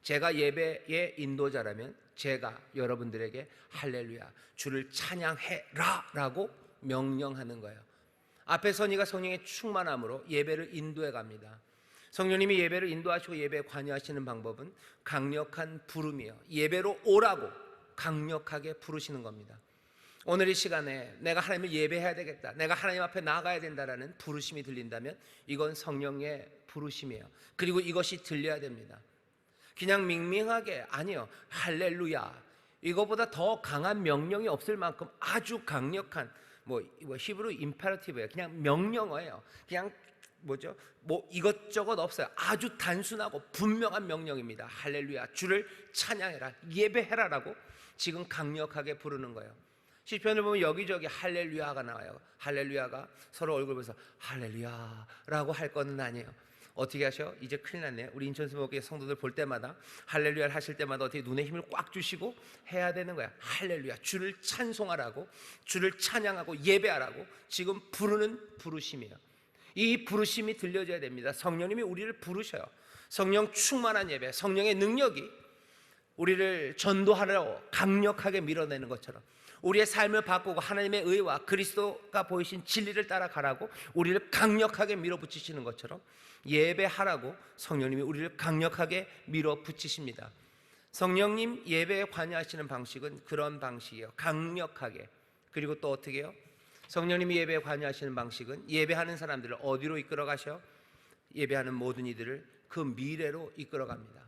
Speaker 1: 제가 예배의 인도자라면 제가 여러분들에게 할렐루야, 주를 찬양해라라고 명령하는 거예요. 앞에 선이가 성령의 충만함으로 예배를 인도해 갑니다. 성령님이 예배를 인도하시고 예배에 관여하시는 방법은 강력한 부름이에요. 예배로 오라고 강력하게 부르시는 겁니다. 오늘 이 시간에 내가 하나님을 예배해야 되겠다, 내가 하나님 앞에 나아가야 된다라는 부르심이 들린다면 이건 성령의 부르심이에요. 그리고 이것이 들려야 됩니다. 그냥 밍밍하게, 아니요, 할렐루야, 이거보다 더 강한 명령이 없을 만큼 아주 강력한 히브리 임페러티브예요. 그냥 명령어예요. 그냥 이것저것 없어요. 아주 단순하고 분명한 명령입니다. 할렐루야, 주를 찬양해라, 예배해라라고 지금 강력하게 부르는 거예요. 시편을 보면 여기저기 할렐루야가 나와요. 할렐루야가 서로 얼굴 보면서 할렐루야라고 할 거는 아니에요. 어떻게 하셔? 이제 큰일 났네. 우리 인천수목교회 성도들 볼 때마다 할렐루야를 하실 때마다 어떻게 눈에 힘을 꽉 주시고 해야 되는 거야. 할렐루야, 주를 찬송하라고, 주를 찬양하고 예배하라고 지금 부르는 부르심이에요. 이 부르심이 들려져야 됩니다. 성령님이 우리를 부르셔요. 성령 충만한 예배, 성령의 능력이 우리를 전도하러 강력하게 밀어내는 것처럼, 우리의 삶을 바꾸고 하나님의 의와 그리스도가 보이신 진리를 따라가라고 우리를 강력하게 밀어붙이시는 것처럼 예배하라고 성령님이 우리를 강력하게 밀어붙이십니다. 성령님 예배에 관여하시는 방식은 그런 방식이에요. 강력하게. 그리고 또 어떻게 해요? 성령님이 예배에 관여하시는 방식은 예배하는 사람들을 어디로 이끌어가셔? 예배하는 모든 이들을 그 미래로 이끌어갑니다.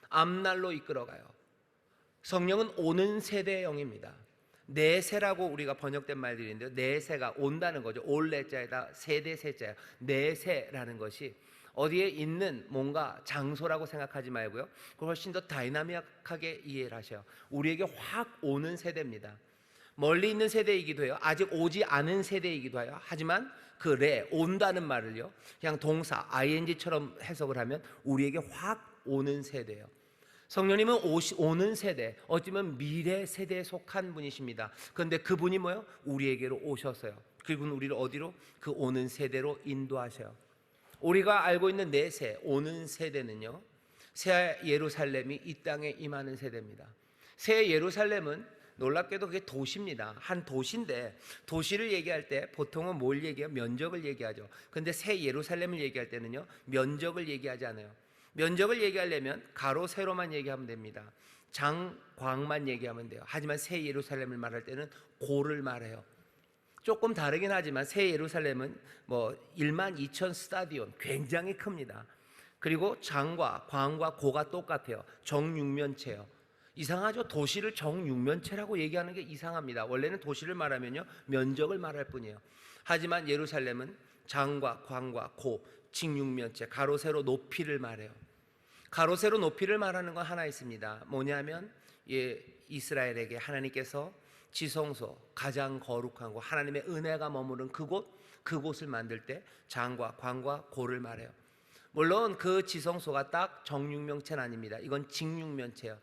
Speaker 1: 앞날로 이끌어가요. 성령은 오는 세대의 영입니다. 내세라고 우리가 번역된 말들인데요, 내세가 온다는 거죠. 올레자에다 세대 세자예요. 내세라는 것이 어디에 있는 뭔가 장소라고 생각하지 말고요, 그걸 훨씬 더 다이나믹하게 이해를 하셔요. 우리에게 확 오는 세대입니다. 멀리 있는 세대이기도 해요. 아직 오지 않은 세대이기도 해요. 하지만 그 온다는 말을요, 그냥 동사 ing처럼 해석을 하면 우리에게 확 오는 세대예요. 성령님은 오는 세대, 어쩌면 미래 세대에 속한 분이십니다. 그런데 그분이 뭐예요? 우리에게로 오셨어요. 그분은 우리를 어디로? 그 오는 세대로 인도하셔요. 우리가 알고 있는 내세, 오는 세대는요, 새 예루살렘이 이 땅에 임하는 세대입니다. 새 예루살렘은 놀랍게도 그게 도시입니다. 한 도시인데, 도시를 얘기할 때 보통은 뭘 얘기해요? 면적을 얘기하죠. 그런데 새 예루살렘을 얘기할 때는요, 면적을 얘기하지 않아요. 면적을 얘기하려면 가로 세로만 얘기하면 됩니다. 장광만 얘기하면 돼요. 하지만 새 예루살렘을 말할 때는 고를 말해요. 조금 다르긴 하지만 새 예루살렘은 1만 2천 스타디온, 굉장히 큽니다. 그리고 장과 광과 고가 똑같아요. 정육면체요. 이상하죠? 도시를 정육면체라고 얘기하는 게 이상합니다. 원래는 도시를 말하면요, 면적을 말할 뿐이에요. 하지만 예루살렘은 장과 광과 고, 직육면체, 가로 세로 높이를 말해요. 가로 세로 높이를 말하는 건 하나 있습니다. 뭐냐면 이스라엘에게 하나님께서 지성소, 가장 거룩한 곳, 하나님의 은혜가 머무른 그곳을 만들 때 장과 광과 고를 말해요. 물론 그 지성소가 딱 정육면체는 아닙니다. 이건 직육면체예요.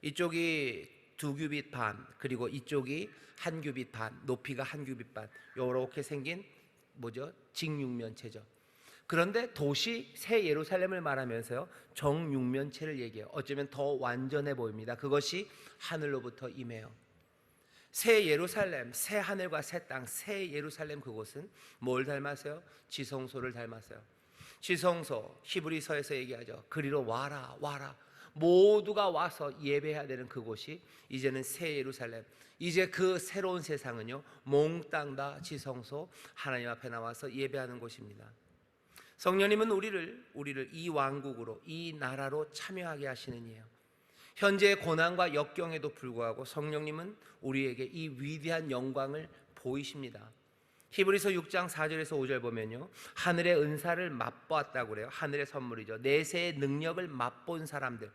Speaker 1: 이쪽이 2규빗 반, 그리고 이쪽이 1규빗 반, 높이가 1규빗 반, 이렇게 생긴 직육면체죠. 그런데 도시 새 예루살렘을 말하면서요, 정육면체를 얘기해요. 어쩌면 더 완전해 보입니다. 그것이 하늘로부터 임해요. 새 예루살렘, 새 하늘과 새 땅, 새 예루살렘, 그곳은 뭘 닮았어요? 지성소를 닮았어요. 지성소, 히브리서에서 얘기하죠. 그리로 와라 와라, 모두가 와서 예배해야 되는 그곳이 이제는 새 예루살렘. 이제 그 새로운 세상은요, 몽땅 다 지성소, 하나님 앞에 나와서 예배하는 곳입니다. 성령님은 우리를 이 왕국으로, 이 나라로 참여하게 하시는 이에요. 현재의 고난과 역경에도 불구하고 성령님은 우리에게 이 위대한 영광을 보이십니다. 히브리서 6장 4절에서 5절 보면요, 하늘의 은사를 맛보았다고 그래요. 하늘의 선물이죠. 내세의 능력을 맛본 사람들.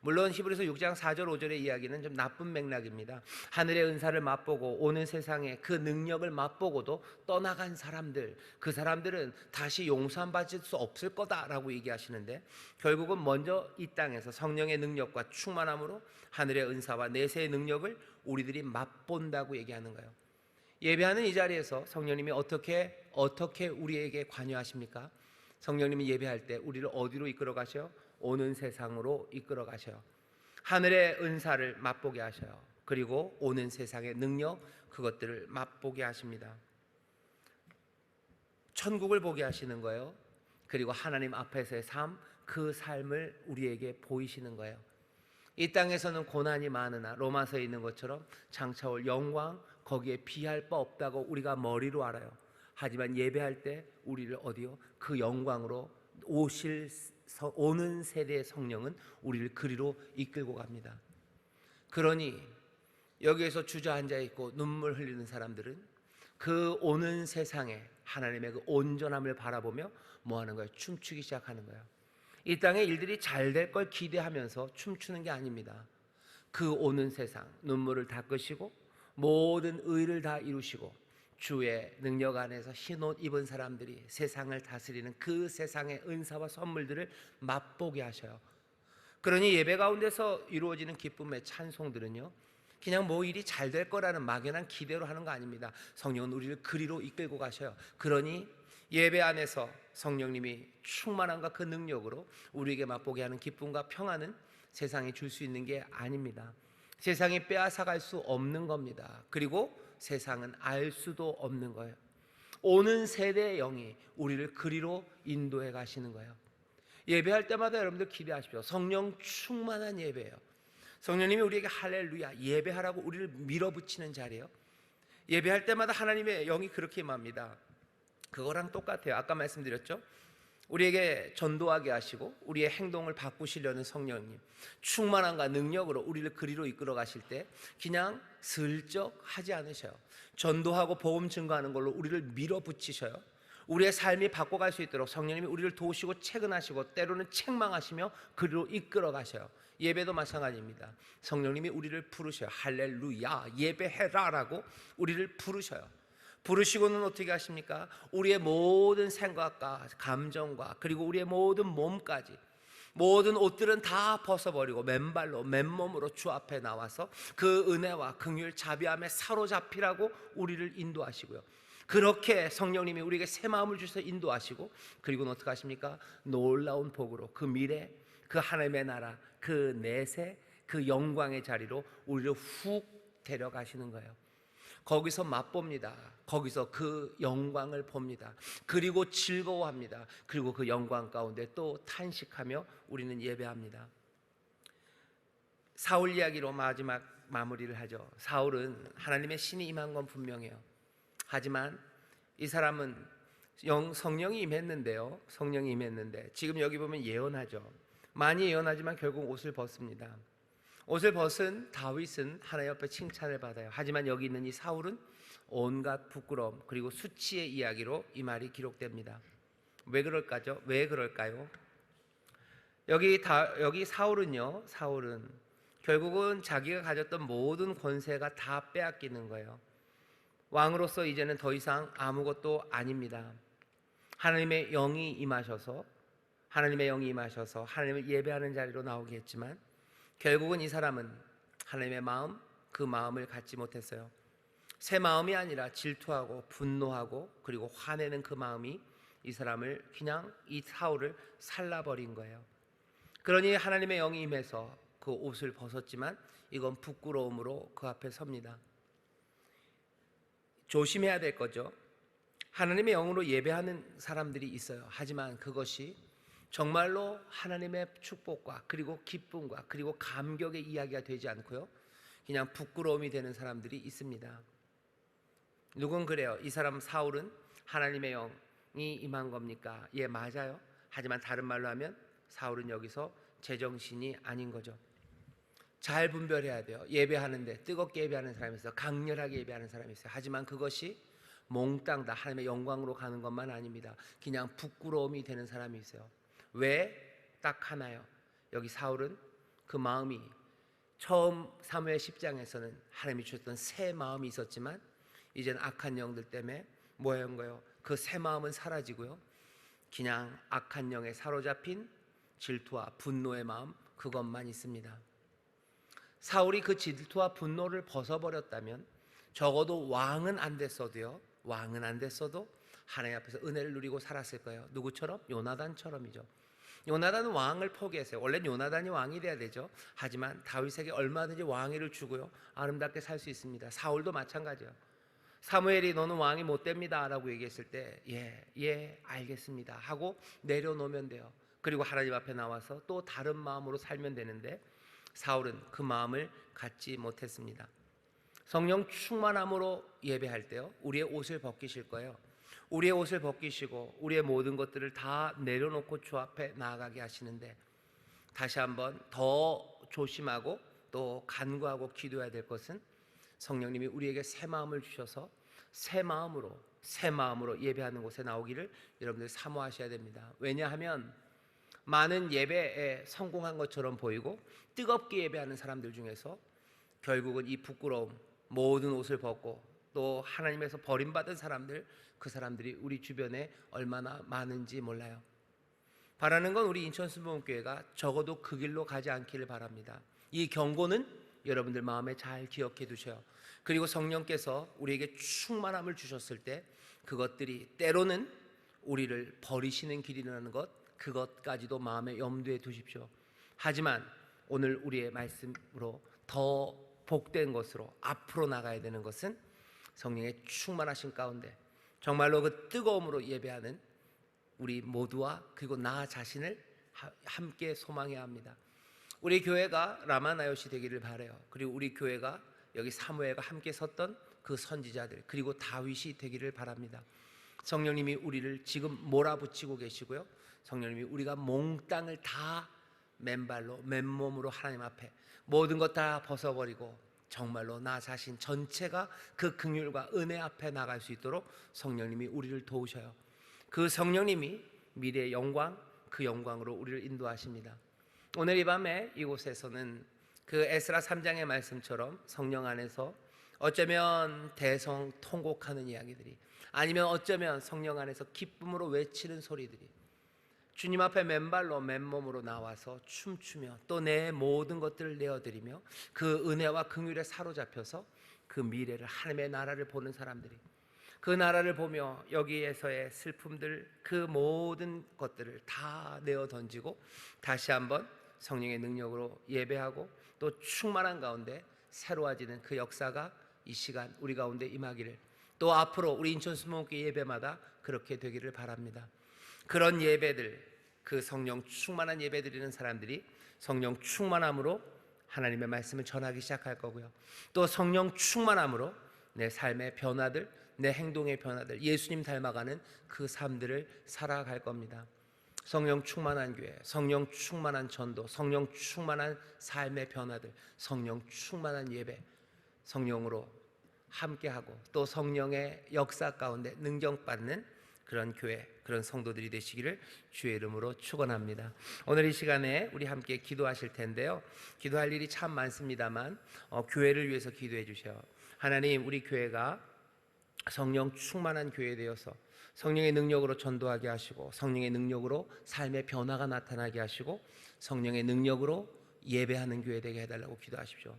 Speaker 1: 물론 히브리서 6장 4절 5절의 이야기는 좀 나쁜 맥락입니다. 하늘의 은사를 맛보고 오는 세상에 그 능력을 맛보고도 떠나간 사람들, 그 사람들은 다시 용서받을 수 없을 거다라고 얘기하시는데, 결국은 먼저 이 땅에서 성령의 능력과 충만함으로 하늘의 은사와 내세의 능력을 우리들이 맛본다고 얘기하는 거예요. 예배하는 이 자리에서 성령님이 어떻게 우리에게 관여하십니까? 성령님이 예배할 때 우리를 어디로 이끌어 가셔요? 오는 세상으로 이끌어 가셔요. 하늘의 은사를 맛보게 하셔요. 그리고 오는 세상의 능력, 그것들을 맛보게 하십니다. 천국을 보게 하시는 거예요. 그리고 하나님 앞에서의 삶, 그 삶을 우리에게 보이시는 거예요. 이 땅에서는 고난이 많으나 로마서에 있는 것처럼 장차올 영광, 거기에 비할 바 없다고 우리가 머리로 알아요. 하지만 예배할 때 우리를 어디요? 그 영광으로 오는 세대의 성령은 우리를 그리로 이끌고 갑니다. 그러니 여기에서 주저앉아 있고 눈물 흘리는 사람들은 그 오는 세상에 하나님의 그 온전함을 바라보며 뭐 하는 거예요? 춤추기 시작하는 거예요. 이 땅의 일들이 잘 될 걸 기대하면서 춤추는 게 아닙니다. 그 오는 세상, 눈물을 닦으시고 모든 의를 다 이루시고 주의 능력 안에서 흰옷 입은 사람들이 세상을 다스리는 그 세상의 은사와 선물들을 맛보게 하셔요. 그러니 예배 가운데서 이루어지는 기쁨의 찬송들은요, 그냥 뭐 일이 잘 될 거라는 막연한 기대로 하는 거 아닙니다. 성령은 우리를 그리로 이끌고 가셔요. 그러니 예배 안에서 성령님이 충만함과 그 능력으로 우리에게 맛보게 하는 기쁨과 평안은 세상에 줄 수 있는 게 아닙니다. 세상이 빼앗아갈 수 없는 겁니다. 그리고 세상은 알 수도 없는 거예요. 오는 세대의 영이 우리를 그리로 인도해 가시는 거예요. 예배할 때마다 여러분들 기대하십시오. 성령 충만한 예배예요. 성령님이 우리에게 할렐루야 예배하라고 우리를 밀어붙이는 자리예요. 예배할 때마다 하나님의 영이 그렇게 임합니다. 그거랑 똑같아요. 아까 말씀드렸죠? 우리에게 전도하게 하시고 우리의 행동을 바꾸시려는 성령님, 충만함과 능력으로 우리를 그리로 이끌어 가실 때 그냥 슬쩍 하지 않으셔요. 전도하고 복음 증거하는 걸로 우리를 밀어붙이셔요. 우리의 삶이 바꿔갈 수 있도록 성령님이 우리를 도우시고 채근하시고 때로는 책망하시며 그리로 이끌어 가셔요. 예배도 마찬가지입니다. 성령님이 우리를 부르셔요. 할렐루야 예배해라라고 우리를 부르셔요. 부르시고는 어떻게 하십니까? 우리의 모든 생각과 감정과 그리고 우리의 모든 몸까지, 모든 옷들은 다 벗어버리고 맨발로 맨몸으로 주 앞에 나와서 그 은혜와 긍휼 자비함에 사로잡히라고 우리를 인도하시고요. 그렇게 성령님이 우리에게 새 마음을 주셔서 인도하시고, 그리고는 어떻게 하십니까? 놀라운 복으로 그 미래, 그 하나님의 나라, 그 내세, 그 영광의 자리로 우리를 훅 데려가시는 거예요. 거기서 맛봅니다. 거기서 그 영광을 봅니다. 그리고 즐거워합니다. 그리고 그 영광 가운데 또 탄식하며 우리는 예배합니다. 사울 이야기로 마지막 마무리를 하죠. 사울은 하나님의 신이 임한 건 분명해요. 하지만 이 사람은 성령이 임했는데요. 성령이 임했는데 지금 여기 보면 예언하죠. 많이 예언하지만 결국 옷을 벗습니다. 옷을 벗은 다윗은 하나님 앞에 칭찬을 받아요. 하지만 여기 있는 이 사울은 온갖 부끄러움 그리고 수치의 이야기로 이 말이 기록됩니다. 왜 그럴까요? 왜 그럴까요? 여기 사울은 결국은 자기가 가졌던 모든 권세가 다 빼앗기는 거예요. 왕으로서 이제는 더 이상 아무것도 아닙니다. 하나님의 영이 임하셔서 하나님을 예배하는 자리로 나오게 했지만 결국은 이 사람은 하나님의 마음, 그 마음을 갖지 못했어요. 새 마음이 아니라 질투하고 분노하고 그리고 화내는 그 마음이 이 사람을 그냥 이 사울을 살라버린 거예요. 그러니 하나님의 영이 임해서 그 옷을 벗었지만 이건 부끄러움으로 그 앞에 섭니다. 조심해야 될 거죠. 하나님의 영으로 예배하는 사람들이 있어요. 하지만 그것이 정말로 하나님의 축복과 그리고 기쁨과 그리고 감격의 이야기가 되지 않고요, 그냥 부끄러움이 되는 사람들이 있습니다. 누군 그래요. 이 사람 사울은 하나님의 영이 임한 겁니까? 예, 맞아요. 하지만 다른 말로 하면 사울은 여기서 제정신이 아닌 거죠. 잘 분별해야 돼요. 예배하는데 뜨겁게 예배하는 사람이 있어요. 강렬하게 예배하는 사람이 있어요. 하지만 그것이 몽땅 다 하나님의 영광으로 가는 것만 아닙니다. 그냥 부끄러움이 되는 사람이 있어요. 왜? 딱 하나요. 여기 사울은 그 마음이 처음 사무엘 10장에서는 하나님이 주셨던 새 마음이 있었지만 이제는 악한 영들 때문에 뭐한 거예요? 그 새 마음은 사라지고요, 그냥 악한 영에 사로잡힌 질투와 분노의 마음, 그것만 있습니다. 사울이 그 질투와 분노를 벗어버렸다면 적어도 왕은 안 됐어도 하나님 앞에서 은혜를 누리고 살았을 거예요. 누구처럼? 요나단처럼이죠. 요나단은 왕을 포기했어요. 원래는 요나단이 왕이 돼야 되죠. 하지만 다윗에게 얼마든지 왕위를 주고요, 아름답게 살 수 있습니다. 사울도 마찬가지예요. 사무엘이 너는 왕이 못 됩니다 라고 얘기했을 때 예 알겠습니다 하고 내려놓으면 돼요. 그리고 하나님 앞에 나와서 또 다른 마음으로 살면 되는데 사울은 그 마음을 갖지 못했습니다. 성령 충만함으로 예배할 때요, 우리의 옷을 벗기실 거예요. 우리의 옷을 벗기시고 우리의 모든 것들을 다 내려놓고 주 앞에 나아가게 하시는데, 다시 한번 더 조심하고 또 간구하고 기도해야 될 것은 성령님이 우리에게 새 마음을 주셔서 새 마음으로 예배하는 곳에 나오기를 여러분들 사모하셔야 됩니다. 왜냐하면 많은 예배에 성공한 것처럼 보이고 뜨겁게 예배하는 사람들 중에서 결국은 이 부끄러움, 모든 옷을 벗고 또 하나님에서 버림받은 사람들, 그 사람들이 우리 주변에 얼마나 많은지 몰라요. 바라는 건 우리 인천순복음교회가 적어도 그 길로 가지 않기를 바랍니다. 이 경고는 여러분들 마음에 잘 기억해 두셔요. 그리고 성령께서 우리에게 충만함을 주셨을 때 그것들이 때로는 우리를 버리시는 길이라는 것, 그것까지도 마음에 염두에 두십시오. 하지만 오늘 우리의 말씀으로 더 복된 것으로 앞으로 나가야 되는 것은 성령의 충만하신 가운데 정말로 그 뜨거움으로 예배하는 우리 모두와 그리고 나 자신을 함께 소망해야 합니다. 우리 교회가 라마나요시 되기를 바라요. 그리고 우리 교회가 여기 사무엘과 함께 섰던 그 선지자들 그리고 다윗이 되기를 바랍니다. 성령님이 우리를 지금 몰아붙이고 계시고요, 성령님이 우리가 몽땅을 다 맨발로 맨몸으로 하나님 앞에 모든 것 다 벗어버리고 정말로 나 자신 전체가 그 긍휼과 은혜 앞에 나갈 수 있도록 성령님이 우리를 도우셔요. 그 성령님이 미래의 영광, 그 영광으로 우리를 인도하십니다. 오늘 이 밤에 이곳에서는 그 에스라 3장의 말씀처럼 성령 안에서 어쩌면 대성통곡하는 이야기들이, 아니면 어쩌면 성령 안에서 기쁨으로 외치는 소리들이, 주님 앞에 맨발로 맨몸으로 나와서 춤추며 또 내 모든 것들을 내어드리며 그 은혜와 긍휼에 사로잡혀서 그 미래를, 하나님의 나라를 보는 사람들이, 그 나라를 보며 여기에서의 슬픔들, 그 모든 것들을 다 내어 던지고 다시 한번 성령의 능력으로 예배하고 또 충만한 가운데 새로워지는 그 역사가 이 시간 우리 가운데 임하기를, 또 앞으로 우리 인천순복음교회 예배마다 그렇게 되기를 바랍니다. 그런 예배들, 그 성령 충만한 예배 드리는 사람들이 성령 충만함으로 하나님의 말씀을 전하기 시작할 거고요, 또 성령 충만함으로 내 삶의 변화들, 내 행동의 변화들, 예수님 닮아가는 그 삶들을 살아갈 겁니다. 성령 충만한 교회, 성령 충만한 전도, 성령 충만한 삶의 변화들, 성령 충만한 예배, 성령으로 함께하고 또 성령의 역사 가운데 능력받는 그런 교회, 그런 성도들이 되시기를 주의 이름으로 축원합니다. 오늘 이 시간에 우리 함께 기도하실 텐데요, 기도할 일이 참 많습니다만 교회를 위해서 기도해 주셔요. 하나님, 우리 교회가 성령 충만한 교회 되어서 성령의 능력으로 전도하게 하시고, 성령의 능력으로 삶의 변화가 나타나게 하시고, 성령의 능력으로 예배하는 교회 되게 해달라고 기도하십시오.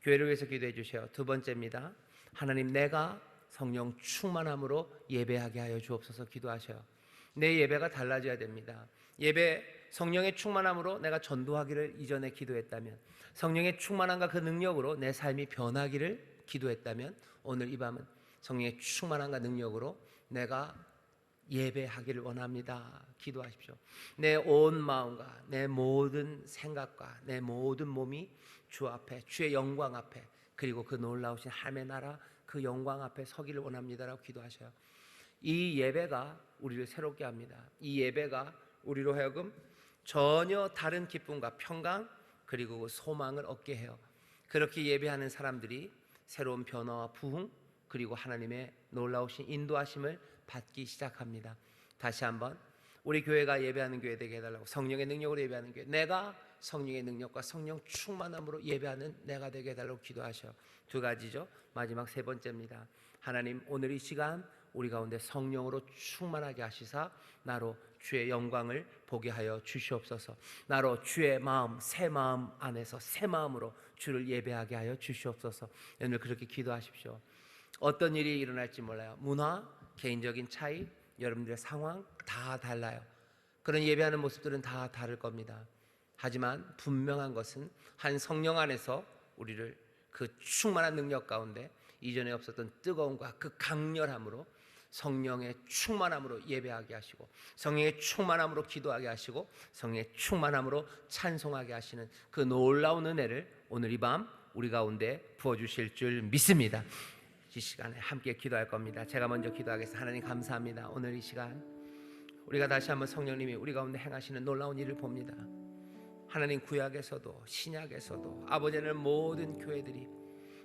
Speaker 1: 교회를 위해서 기도해 주세요. 두 번째입니다. 하나님, 내가 성령 충만함으로 예배하게 하여 주옵소서 기도하셔요. 내 예배가 달라져야 됩니다. 예배, 성령의 충만함으로 내가 전도하기를 이전에 기도했다면, 성령의 충만함과 그 능력으로 내 삶이 변하기를 기도했다면, 오늘 이 밤은 성령의 충만함과 능력으로 내가 예배하기를 원합니다. 기도하십시오. 내 온 마음과 내 모든 생각과 내 모든 몸이 주 앞에, 주의 영광 앞에, 그리고 그 놀라우신 하나님의 나라 그 영광 앞에 서기를 원합니다라고 기도하셔요. 이 예배가 우리를 새롭게 합니다. 이 예배가 우리로 하여금 전혀 다른 기쁨과 평강 그리고 소망을 얻게 해요. 그렇게 예배하는 사람들이 새로운 변화와 부흥 그리고 하나님의 놀라우신 인도하심을 받기 시작합니다. 다시 한번 우리 교회가 예배하는 교회 되게 해달라고, 성령의 능력으로 예배하는 교회, 내가 성령의 능력과 성령 충만함으로 예배하는 내가 되게 해달라고 기도하셔요. 두 가지죠. 마지막 세 번째입니다. 하나님, 오늘 이 시간 우리 가운데 성령으로 충만하게 하시사 나로 주의 영광을 보게 하여 주시옵소서. 나로 주의 마음, 새 마음 안에서 새 마음으로 주를 예배하게 하여 주시옵소서. 오늘 그렇게 기도하십시오. 어떤 일이 일어날지 몰라요. 문화, 개인적인 차이, 여러분들의 상황 다 달라요. 그런 예배하는 모습들은 다 다를 겁니다. 하지만 분명한 것은 한 성령 안에서 우리를 그 충만한 능력 가운데 이전에 없었던 뜨거움과 그 강렬함으로 성령의 충만함으로 예배하게 하시고, 성령의 충만함으로 기도하게 하시고, 성령의 충만함으로 찬송하게 하시는 그 놀라운 은혜를 오늘 이 밤 우리 가운데 부어주실 줄 믿습니다. 이 시간에 함께 기도할 겁니다. 제가 먼저 기도하겠습니다. 하나님, 감사합니다. 오늘 이 시간 우리가 다시 한번 성령님이 우리 가운데 행하시는 놀라운 일을 봅니다. 하나님, 구약에서도 신약에서도 아버지는 모든 교회들이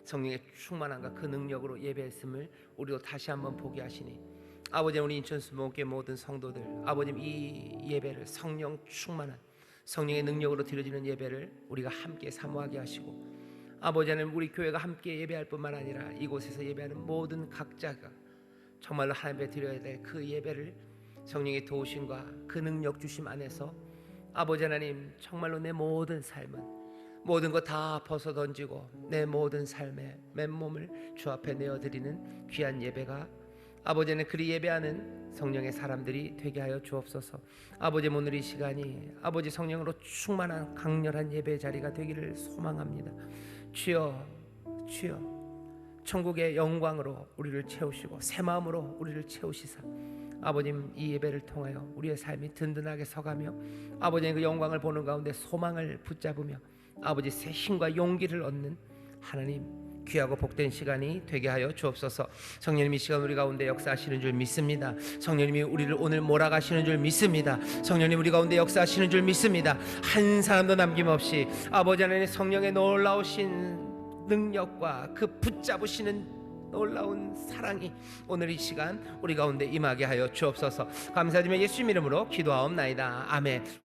Speaker 1: 성령의 충만함과 그 능력으로 예배했음을 우리도 다시 한번 보게 하시니, 아버지, 우리 인천수목교회 모든 성도들, 아버님, 이 예배를 성령 충만한 성령의 능력으로 드려지는 예배를 우리가 함께 사모하게 하시고, 아버지 하나님, 우리 교회가 함께 예배할 뿐만 아니라 이곳에서 예배하는 모든 각자가 정말로 하나님께 드려야 될 그 예배를 성령의 도우심과 그 능력 주심 안에서 아버지 하나님, 정말로 내 모든 삶은 모든 것 다 벗어 던지고 내 모든 삶의 맨몸을 주 앞에 내어드리는 귀한 예배가 아버지는 그리 예배하는 성령의 사람들이 되게 하여 주옵소서. 아버지, 오늘 이 시간이 아버지 성령으로 충만한 강렬한 예배 자리가 되기를 소망합니다. 주여, 주여, 천국의 영광으로 우리를 채우시고 새 마음으로 우리를 채우시사 아버님, 이 예배를 통하여 우리의 삶이 든든하게 서가며 아버지의 그 영광을 보는 가운데 소망을 붙잡으며 아버지 새 힘과 용기를 얻는 하나님 귀하고 복된 시간이 되게 하여 주옵소서. 성령님, 이 시간 우리 가운데 역사하시는 줄 믿습니다. 성령님이 우리를 오늘 몰아가시는 줄 믿습니다. 성령님, 우리 가운데 역사하시는 줄 믿습니다. 한 사람도 남김없이 아버지 하나님 성령의 놀라우신 능력과 그 붙잡으시는 놀라운 사랑이 오늘 이 시간 우리 가운데 임하게 하여 주옵소서. 감사드리며 예수님 이름으로 기도하옵나이다. 아멘.